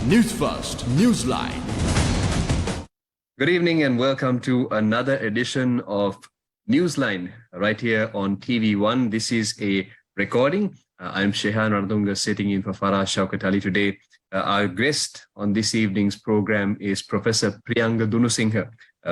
Newsfirst, Newsline. Good evening and welcome to another edition of Newsline right here on TV1. This is a recording. I'm Shehan Ranadunga sitting in for Farah Shaukat Ali today. Our guest on this evening's program is Professor Priyanga Dunusinghe.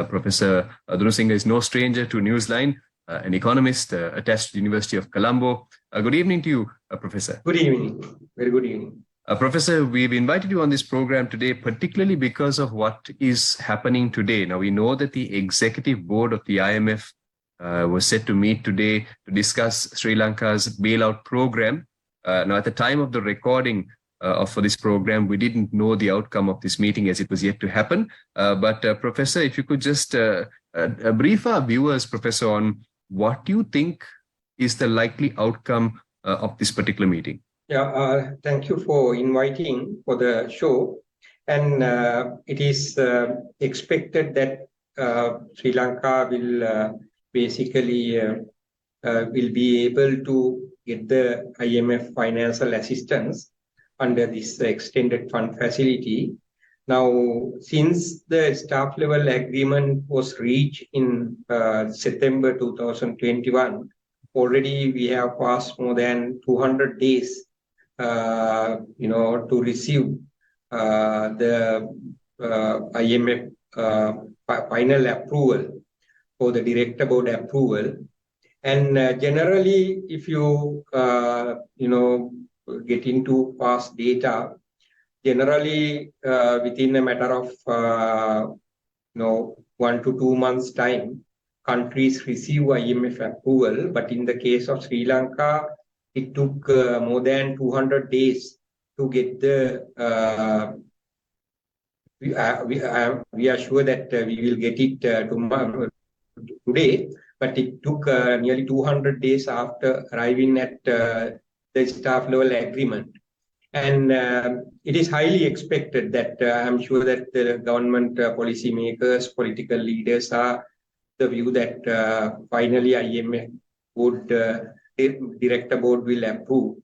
Professor Dunusinghe is no stranger to Newsline, an economist attached to the University of Colombo. Good evening to you, Professor. Good evening. Very good evening. Professor, we've invited you on this program today, particularly because of what is happening today. Now, we know that the executive board of the IMF was set to meet today to discuss Sri Lanka's bailout program. Now, at the time of the recording for this program, we didn't know the outcome of this meeting as it was yet to happen. But Professor, if you could just brief our viewers, Professor, on what you think is the likely outcome of this particular meeting. Yeah, thank you for inviting for the show. And it is expected that Sri Lanka will basically will be able to get the IMF financial assistance under this extended fund facility. Now, since the staff level agreement was reached in September 2021, already we have passed more than 200 days to receive the IMF final approval for the director board approval. And generally, if you get into past data, generally within a matter of 1 to 2 months time, countries receive IMF approval. But in the case of Sri Lanka, it took more than 200 days to get the. We are sure that we will get it today, but it took nearly 200 days after arriving at the staff level agreement. And it is highly expected that I'm sure that the government policy makers, political leaders are the view that finally IMF would. Director board will approve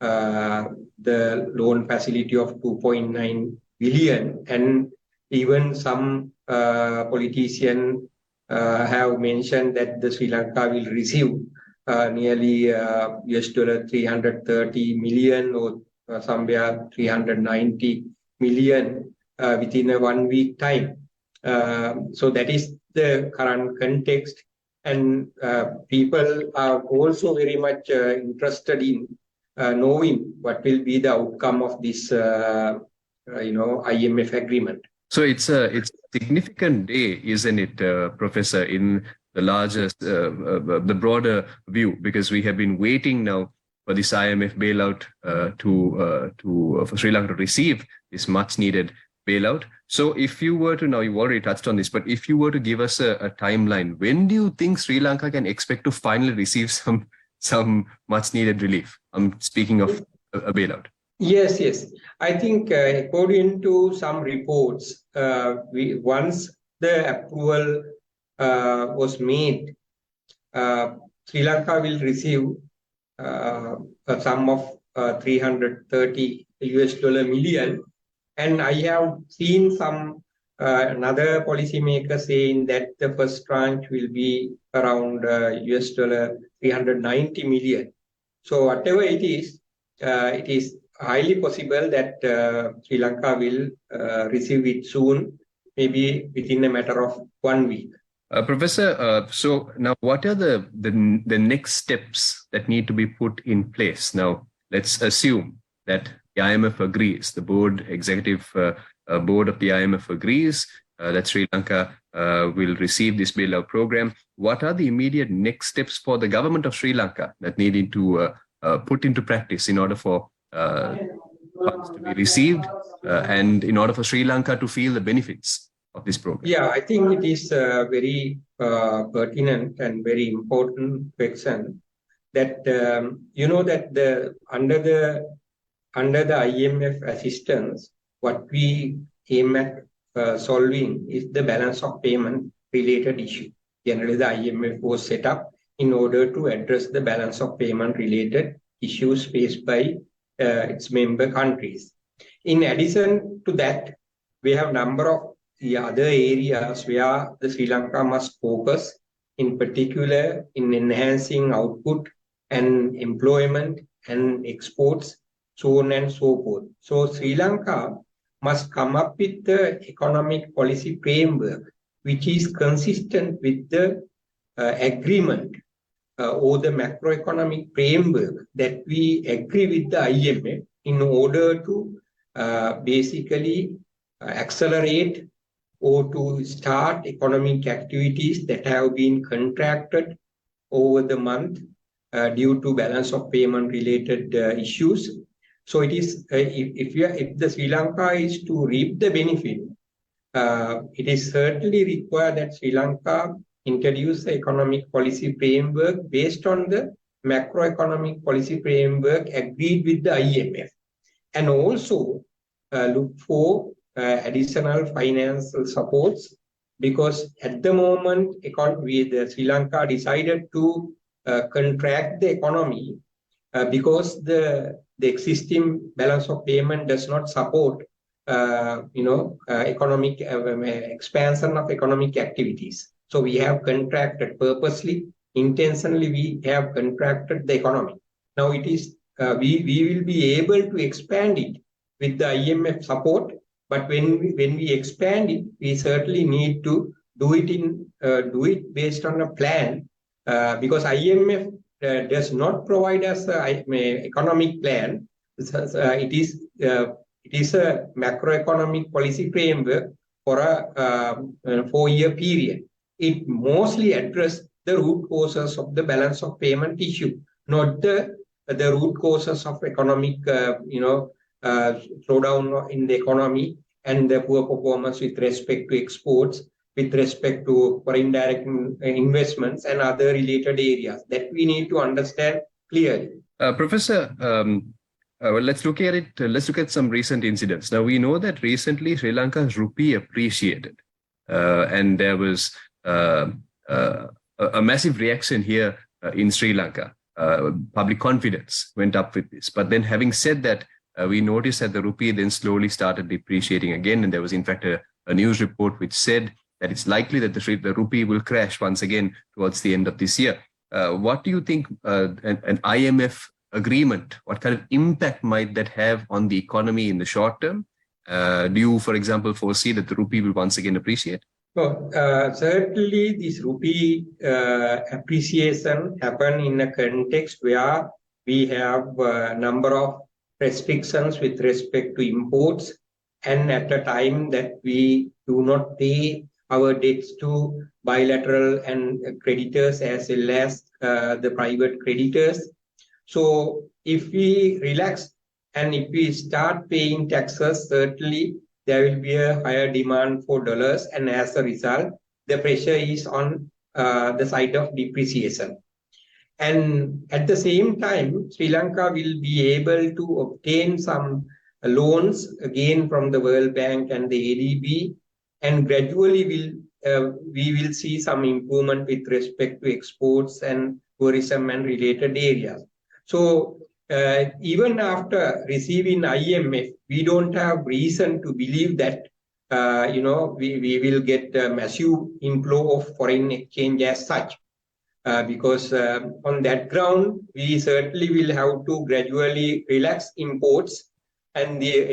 the loan facility of 2.9 billion, and even some politicians have mentioned that the Sri Lanka will receive nearly US dollar 330 million or somewhere 390 million within a 1 week time. So that is the current context. And people are also very much interested in knowing what will be the outcome of this, IMF agreement. So it's a significant day, isn't it, Professor, in the largest, the broader view, because we have been waiting now for this IMF bailout for Sri Lanka to receive this much needed bailout. So if you were to, now you've already touched on this, but if you were to give us a timeline, when do you think Sri Lanka can expect to finally receive some much needed relief? I'm speaking of a bailout. Yes. I think according to some reports, once the approval was made, Sri Lanka will receive a sum of 330 US dollar million. And I have seen some another policymaker saying that the first tranche will be around US dollar 390 million. So whatever it is highly possible that Sri Lanka will receive it soon, maybe within a matter of 1 week. Professor, so now what are the next steps that need to be put in place? Now, let's assume that the IMF agrees, the executive board of the IMF agrees that Sri Lanka will receive this bailout program. What are the immediate next steps for the government of Sri Lanka that needed to put into practice in order for funds to be received and in order for Sri Lanka to feel the benefits of this program? Yeah, I think it is a very pertinent and very important question that, that under the IMF assistance, what we aim at solving is the balance of payment related issue. Generally, the IMF was set up in order to address the balance of payment related issues faced by its member countries. In addition to that, we have number of the other areas where the Sri Lanka must focus, in particular in enhancing output and employment and exports, so on and so forth. So Sri Lanka must come up with the economic policy framework which is consistent with the agreement or the macroeconomic framework that we agree with the IMF in order to basically accelerate or to start economic activities that have been contracted over the month due to balance of payment related issues. So it is if the Sri Lanka is to reap the benefit, it is certainly required that Sri Lanka introduce the economic policy framework based on the macroeconomic policy framework agreed with the IMF, and also look for additional financial supports, because at the moment Sri Lanka decided to contract the economy because the existing balance of payment does not support economic expansion of economic activities. So we have contracted purposely, intentionally. We have contracted the economy. Now it is we will be able to expand it with the IMF support. But when we expand it, we certainly need to do it based on a plan, because IMF does not provide us an economic plan. It is a macroeconomic policy framework for a 4-year period. It mostly addresses the root causes of the balance of payment issue, not the root causes of economic slowdown in the economy and the poor performance with respect to exports, with respect to foreign direct investments and other related areas that we need to understand clearly. Professor, well, let's look at it. Let's look at some recent incidents. Now, we know that recently Sri Lanka's rupee appreciated, and there was a massive reaction here in Sri Lanka. Public confidence went up with this. But then, having said that, we noticed that the rupee then slowly started depreciating again, and there was in fact a news report which said that it's likely that the rupee will crash once again towards the end of this year. What do you think an IMF agreement, what kind of impact might that have on the economy in the short term? Do you, for example, foresee that the rupee will once again appreciate? Well, certainly this rupee appreciation happened in a context where we have a number of restrictions with respect to imports, and at a time that we do not pay our debts to bilateral and creditors as well as the private creditors. So if we relax and if we start paying taxes, certainly there will be a higher demand for dollars, and as a result, the pressure is on the side of depreciation. And at the same time, Sri Lanka will be able to obtain some loans again from the World Bank and the ADB, and gradually we will see some improvement with respect to exports and tourism and related areas. So even after receiving IMF, we don't have reason to believe that we will get a massive inflow of foreign exchange as such. Because on that ground, we certainly will have to gradually relax imports and the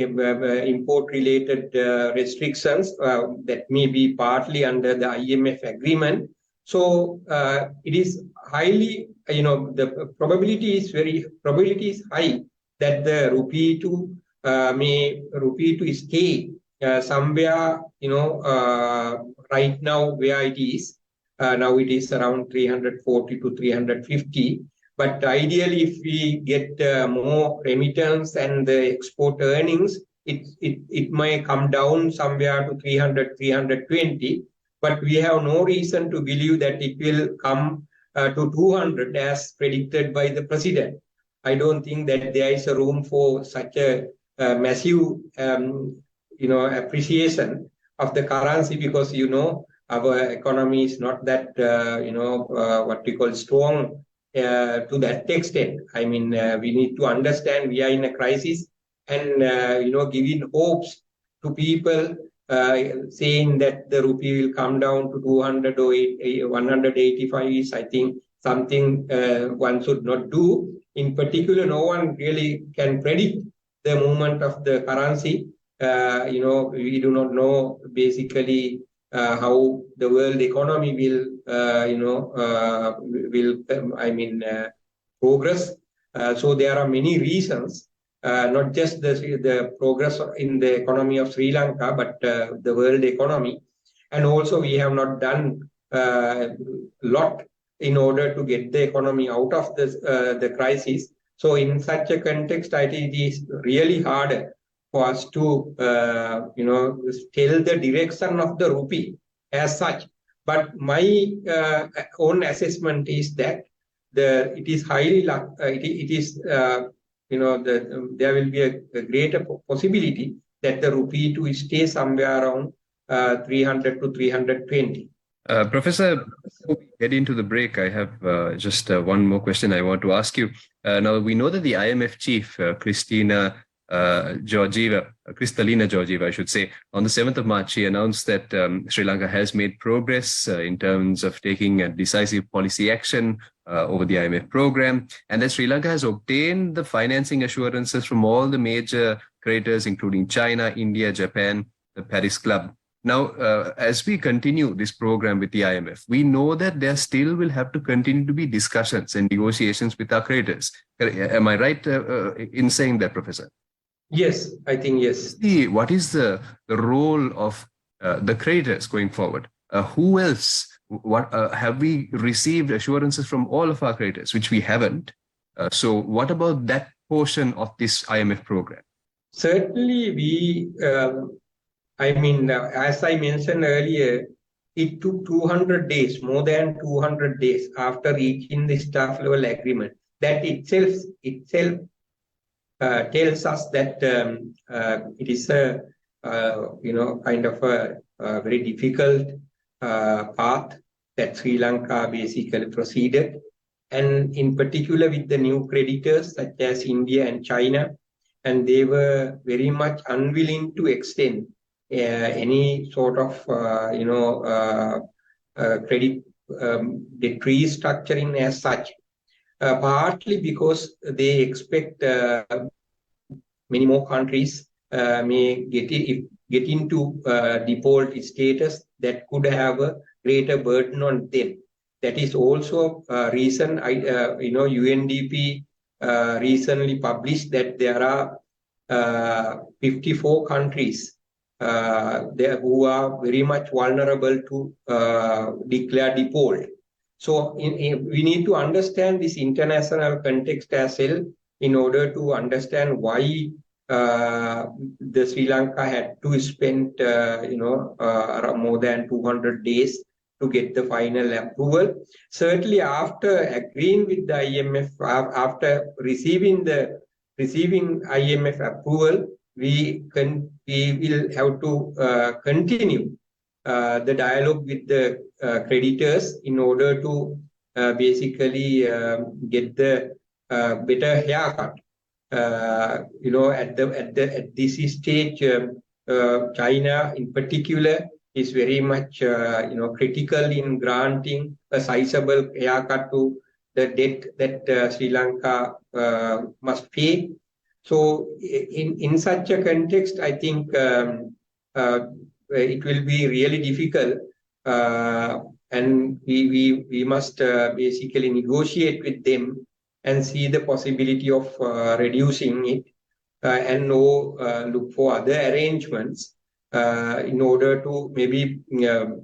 import-related restrictions that may be partly under the IMF agreement. So it is highly, the probability is high that the rupee to stay somewhere, right now where it is. Now it is around 340 to 350. But ideally, if we get more remittance and the export earnings, it may come down somewhere to 300, 320. But we have no reason to believe that it will come to 200 as predicted by the president. I don't think that there is a room for such a massive, appreciation of the currency, because, our economy is not that, what we call strong to that extent. I mean, we need to understand we are in a crisis, and giving hopes to people, saying that the rupee will come down to 200 or 185 is, I think, something one should not do. In particular, no one really can predict the movement of the currency. We do not know basically how the world economy will progress. So there are many reasons, not just the progress in the economy of Sri Lanka, but the world economy. And also we have not done a lot in order to get the economy out of the crisis. So in such a context, I think it is really hard for us to, tell the direction of the rupee as such. But my own assessment is that it is highly, there will be a greater possibility that the rupee to stay somewhere around 300 to 320. Professor, before we get into the break, I have just one more question I want to ask you. Now, we know that the IMF chief, Kristalina Georgieva, I should say, on the 7th of March, she announced that Sri Lanka has made progress in terms of taking a decisive policy action over the IMF program, and that Sri Lanka has obtained the financing assurances from all the major creditors, including China, India, Japan, the Paris Club. Now, as we continue this program with the IMF, we know that there still will have to continue to be discussions and negotiations with our creditors. Am I right in saying that, Professor? Yes, I think yes. What is the role of the creditors going forward? Who else? What have we received assurances from all of our creditors, which we haven't? So what about that portion of this IMF program? Certainly, as I mentioned earlier, it took 200 days, more than 200 days after reaching the staff level agreement. That itself tells us that it is a kind of a very difficult path that Sri Lanka basically proceeded, and in particular with the new creditors such as India and China, and they were very much unwilling to extend any sort of credit debt restructuring as such. Partly because they expect many more countries may get into default status that could have a greater burden on them. That is also a reason UNDP recently published that there are 54 countries who are very much vulnerable to declare default. So we need to understand this international context as well in order to understand why the Sri Lanka had to spend more than 200 days to get the final approval. Certainly, after agreeing with the IMF, after receiving IMF approval, we will have to continue the dialogue with the creditors in order to basically get the better haircut. At this stage, China in particular is very much critical in granting a sizable haircut to the debt that Sri Lanka must pay. So in such a context, I think it will be really difficult, and we must basically negotiate with them and see the possibility of reducing it, and look for other arrangements in order to maybe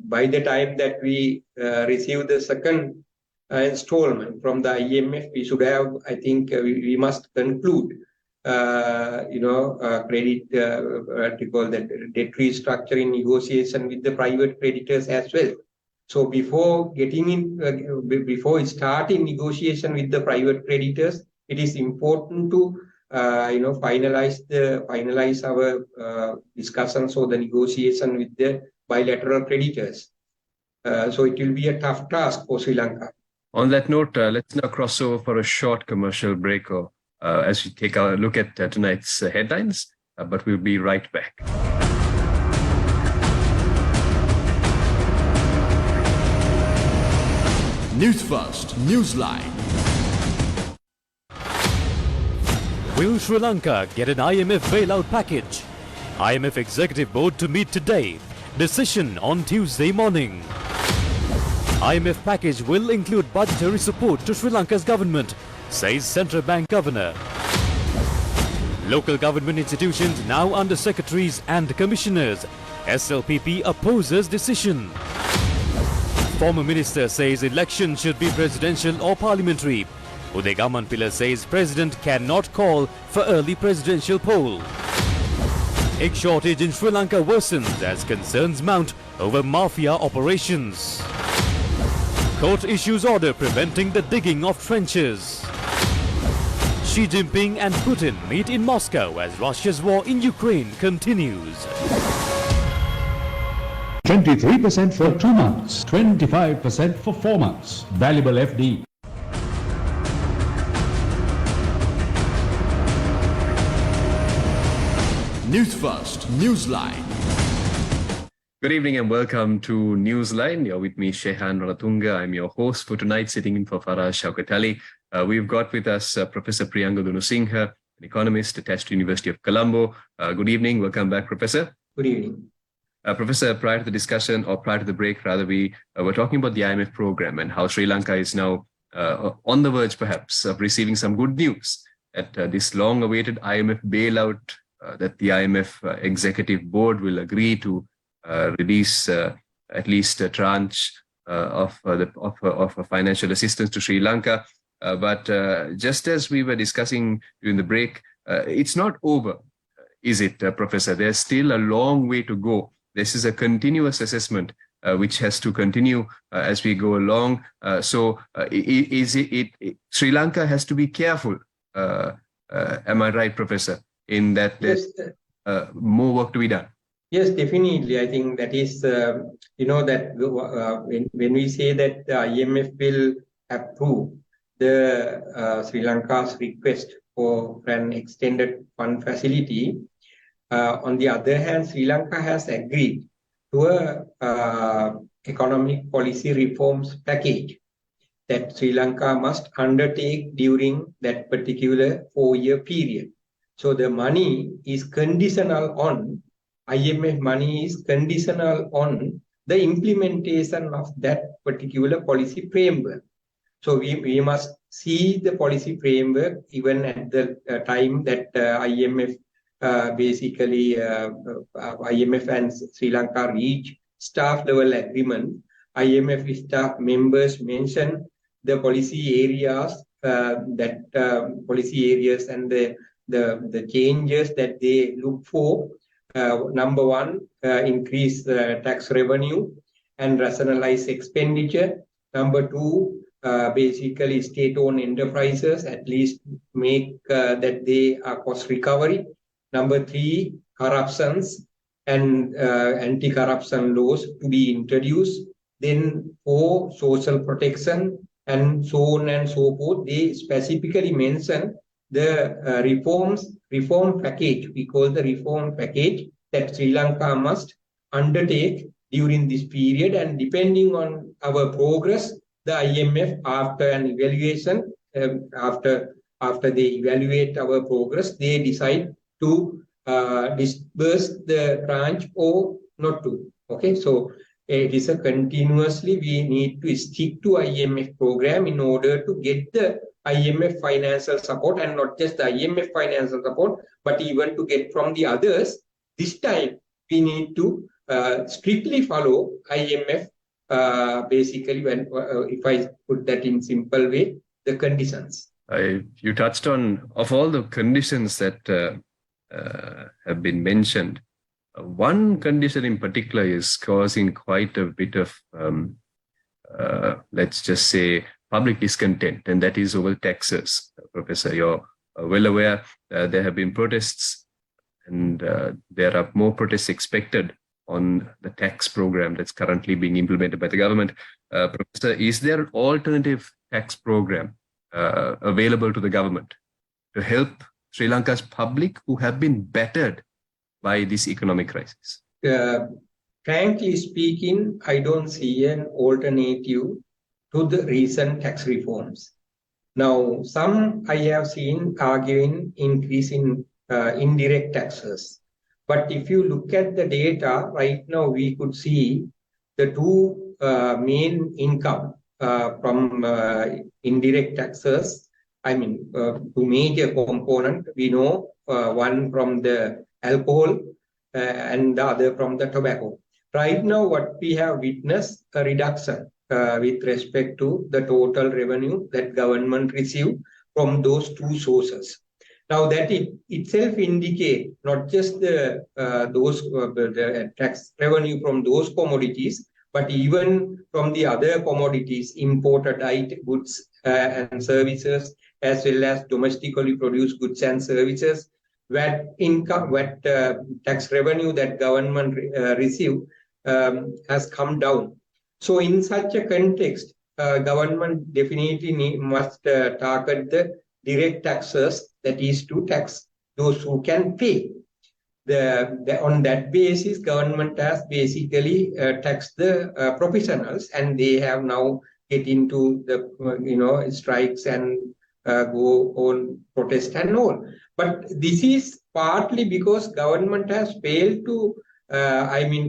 by the time that we receive the second installment from the IMF, we should have, I think we must conclude credit, what you call that, debt restructuring negotiation with the private creditors as well. So before starting negotiation with the private creditors, it is important to finalize our discussions or the negotiation with the bilateral creditors. So it will be a tough task for Sri Lanka. On that note, let's now cross over for a short commercial break. as we take a look at tonight's headlines, but we'll be right back. Newsfirst, Newsline. Will Sri Lanka get an IMF bailout package? IMF Executive Board to meet today. Decision on Tuesday morning. IMF package will include budgetary support to Sri Lanka's government, says Central Bank Governor. Local government institutions now under secretaries and commissioners. SLPP opposes decision. Former minister says election should be presidential or parliamentary. Uday Gamanpilla says president cannot call for early presidential poll. Egg shortage in Sri Lanka worsens as concerns mount over mafia operations. Court issues order preventing the digging of trenches. Xi Jinping and Putin meet in Moscow as Russia's war in Ukraine continues. 23% for 2 months, 25% for 4 months. Valuable FD. Newsfirst, Newsline. Good evening and welcome to Newsline. You're with me, Shehan Ranatunga. I'm your host for tonight, sitting in for Farah Shaukat Ali. We've got with us Professor Priyanga Dunusinghe, an economist attached to University of Colombo. Good evening. Welcome back, Professor. Good evening. Professor, prior to the discussion, or prior to the break, rather, we were talking about the IMF program and how Sri Lanka is now on the verge, perhaps, of receiving some good news that this long-awaited IMF bailout that the IMF Executive Board will agree to release at least a tranche of financial assistance to Sri Lanka. But just as we were discussing during the break, it's not over, is it, Professor? There's still a long way to go. This is a continuous assessment which has to continue as we go along. So Sri Lanka has to be careful. Am I right, Professor, in that there's more work to be done? Yes, definitely. I think that is, that when we say that the IMF will approve the Sri Lanka's request for an extended fund facility, on the other hand, Sri Lanka has agreed to a economic policy reforms package that Sri Lanka must undertake during that particular 4-year period. So the money is conditional on, IMF money is conditional on the implementation of that particular policy framework. So we must see the policy framework even at the time that IMF IMF and Sri Lanka reach staff level agreement. IMF staff members mention the policy areas policy areas and the changes that they look for. Number one, increase tax revenue and rationalize expenditure. Number two, basically state-owned enterprises at least make that they are cost recovery. Number three, corruptions and anti-corruption laws to be introduced. Then four, social protection and so on and so forth. They specifically mention the reform package. We call the reform package that Sri Lanka must undertake during this period, and depending on our progress, the IMF, after an evaluation, after they evaluate our progress, they decide to disburse the tranche or not to. Okay, so it is a continuously we need to stick to IMF program in order to get the IMF financial support, and not just the IMF financial support, but even to get from the others. This time we need to strictly follow IMF. Basically, when if I put that in simple way, the conditions. You touched on, of all the conditions that have been mentioned, one condition in particular is causing quite a bit of, let's just say, public discontent, and that is over taxes. Professor, you're well aware there have been protests, and there are more protests expected on the tax program that's currently being implemented by the government. Professor, is there an alternative tax program available to the government to help Sri Lanka's public who have been battered by this economic crisis? Frankly speaking, I don't see an alternative to the recent tax reforms. Now, some I have seen arguing increase in indirect taxes. But if you look at the data, right now we could see the two main income from indirect taxes. I mean, two major component. We know one from the alcohol and the other from the tobacco. Right now, what we have witnessed a reduction with respect to the total revenue that government receive from those two sources. Now that itself indicate not just the tax revenue from those commodities, but even from the other commodities, imported goods and services, as well as domestically produced goods and services, what tax revenue that government receive has come down. So in such a context, government definitely must target the direct taxes, that is to tax those who can pay. On that basis, government has basically taxed the professionals, and they have now get into the strikes and go on protest and all. But this is partly because government has failed to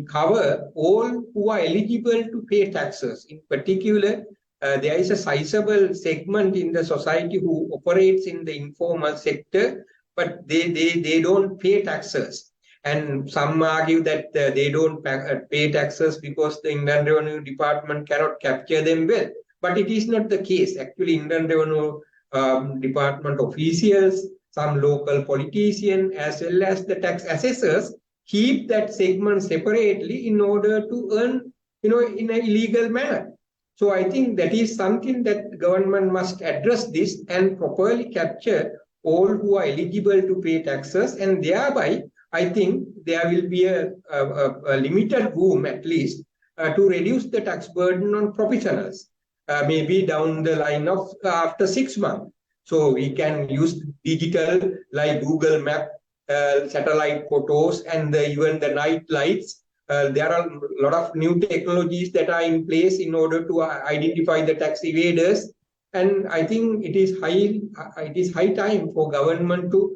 cover all who are eligible to pay taxes. In particular, there is a sizable segment in the society who operates in the informal sector, but they don't pay taxes. And some argue that they don't pay taxes because the Indian Revenue Department cannot capture them well. But it is not the case. Actually, Indian Revenue Department officials, some local politicians, as well as the tax assessors, keep that segment separately in order to earn, in an illegal manner. So I think that is something that government must address this and properly capture all who are eligible to pay taxes, and thereby I think there will be a limited room at least to reduce the tax burden on professionals, maybe down the line of after 6 months. So we can use digital like Google Map, satellite photos, and even the night lights. There are a lot of new technologies that are in place in order to identify the tax evaders. And I think it is high time for government to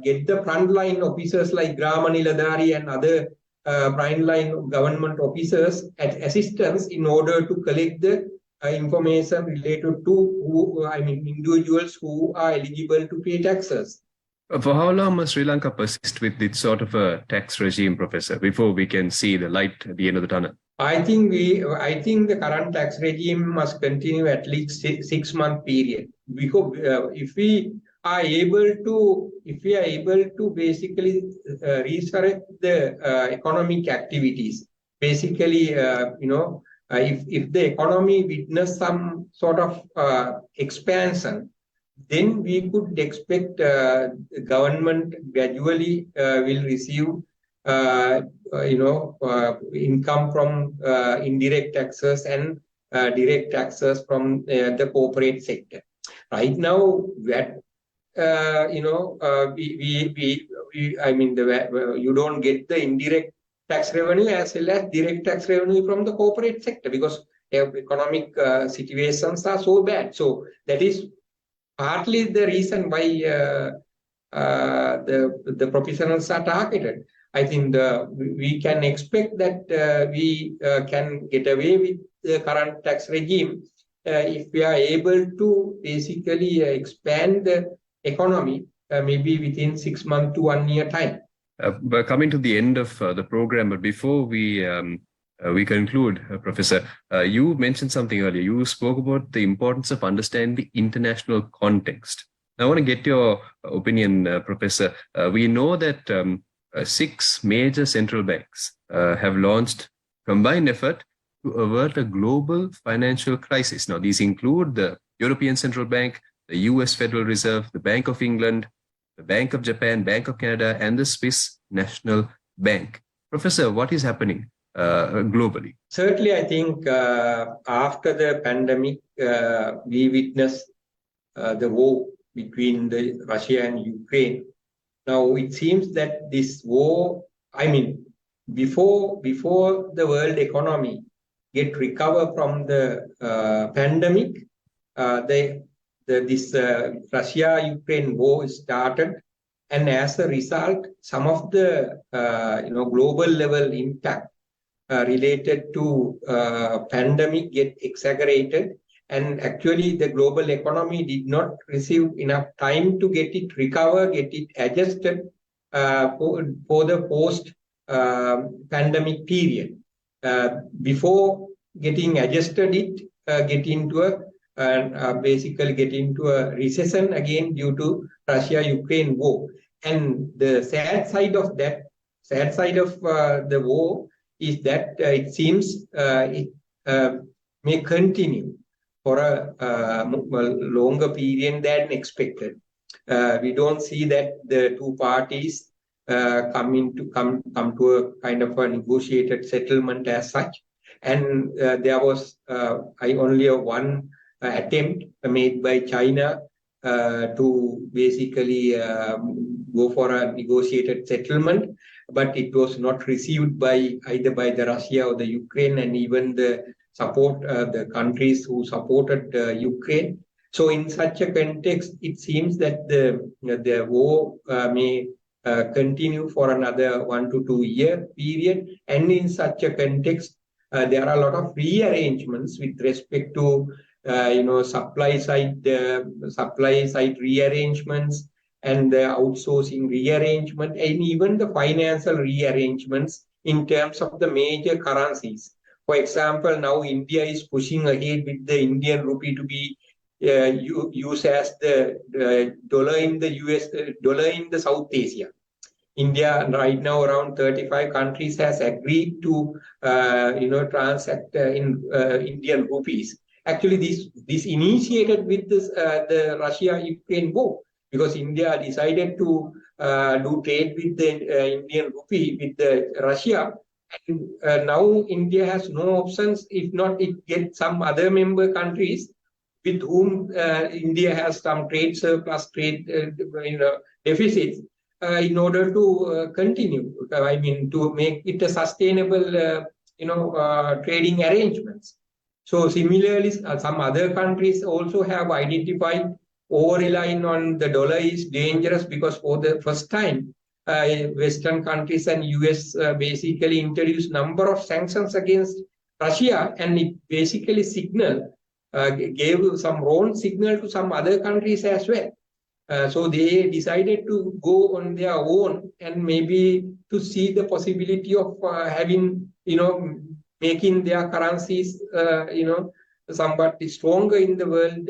get the frontline officers like Grama Niladhari and other frontline government officers as assistance in order to collect the information related to individuals who are eligible to pay taxes. For how long must Sri Lanka persist with this sort of a tax regime, Professor, before we can see the light at the end of the tunnel? I think the current tax regime must continue at least 6-month period, because if we are able to basically resurrect the economic activities, basically if the economy witness some sort of expansion, then we could expect government gradually will receive income from indirect taxes and direct taxes from the corporate sector. Right now, that you don't get the indirect tax revenue as well as direct tax revenue from the corporate sector because economic situations are so bad. So that is partly the reason why the professionals are targeted. I think we can expect that we can get away with the current tax regime if we are able to basically expand the economy maybe within 6 months to 1 year time. But coming to the end of the program, but before we conclude, Professor, you mentioned something earlier. You spoke about the importance of understanding the international context. I want to get your opinion, Professor. We know that 6 major central banks have launched combined effort to avert a global financial crisis. Now, these include the European Central Bank, the US Federal Reserve, the Bank of England, the Bank of Japan, Bank of Canada, and the Swiss National Bank. Professor, what is happening globally? Certainly, I think after the pandemic, we witnessed the war between the Russia and Ukraine. Now it seems that this war, before the world economy get recover from the pandemic, this Russia-Ukraine war started, and as a result, some of the global level impact related to pandemic get exaggerated, and actually the global economy did not receive enough time to get it recover, get it adjusted for the post pandemic period. Before getting adjusted, get into a recession again due to Russia-Ukraine war. And the sad side of the war is that it seems it may continue for a longer period than expected. We don't see that the two parties come to a kind of a negotiated settlement as such. And there was only one attempt made by China to basically go for a negotiated settlement, but it was not received either by the Russia or the Ukraine, and even the countries who supported Ukraine. So in such a context, it seems that the war may continue for another 1 to 2 year period. And in such a context, there are a lot of rearrangements with respect to supply side rearrangements, and the outsourcing rearrangement, and even the financial rearrangements in terms of the major currencies. For example, now India is pushing ahead with the Indian rupee to be used as the dollar in the dollar in the South Asia. India right now, around 35 countries has agreed to transact in Indian rupees. Actually, this initiated with the Russia-Ukraine war, because India decided to do trade with the Indian rupee with the Russia. And now India has no options if not it gets some other member countries with whom India has some trade surplus, trade deficits, in order to continue. To make it a sustainable, trading arrangements. So similarly, some other countries also have identified over-relying on the dollar is dangerous, because for the first time, Western countries and US basically introduced number of sanctions against Russia, and it basically gave some wrong signal to some other countries as well. So they decided to go on their own, and maybe to see the possibility of making their currencies, somewhat stronger in the world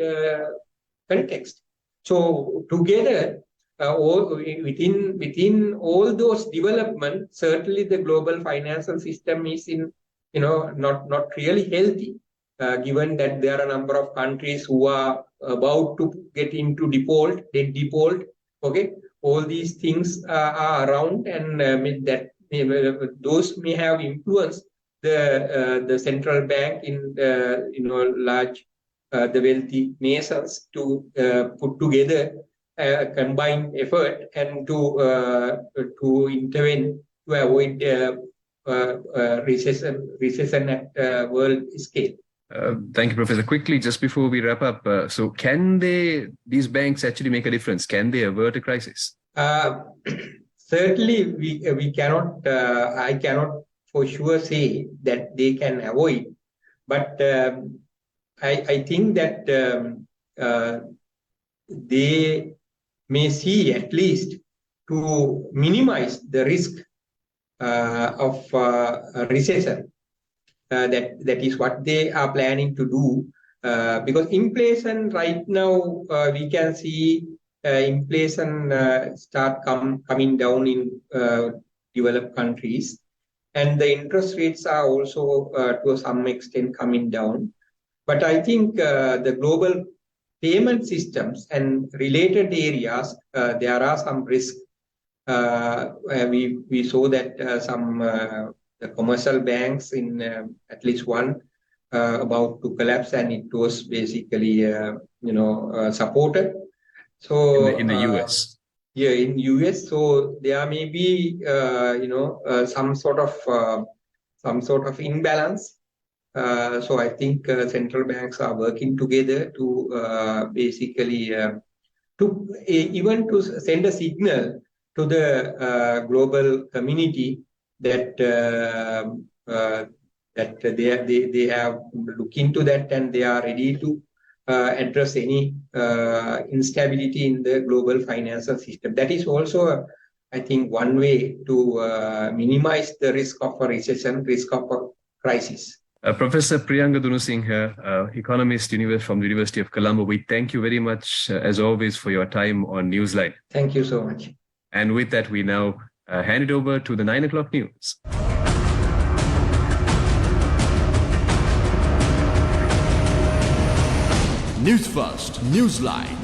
context. So together, within all those developments, certainly the global financial system is not really healthy, given that there are a number of countries who are about to get into debt default. Okay, all these things are around, and those may have influenced the central bank in large the wealthy nations to put together a combined effort and to intervene to avoid recession at world scale. Thank you, Professor. Quickly, just before we wrap up, so can these banks actually make a difference? Can they avert a crisis? Certainly, we cannot. I cannot for sure say that they can avoid, but I think that they may see, at least to minimize the risk of a recession. That is what they are planning to do, because inflation right now, we can see inflation start coming down in developed countries, and the interest rates are also to some extent coming down. But I think the global payment systems and related areas, there are some risks. We saw that some the commercial banks in at least one about to collapse, and it was basically supported. So in the US. Yeah, in US, so there may be some sort of imbalance. So I think central banks are working together to basically even to send a signal to the global community that that they have looked into that and they are ready to address any instability in the global financial system. That is also, I think, one way to minimize the risk of a recession, risk of a crisis. Professor Priyanga Dunusinghe, economist from the University of Colombo, we thank you very much, as always, for your time on Newsline. Thank you so much. And with that, we now hand it over to the 9 o'clock news. Newsfirst, Newsline.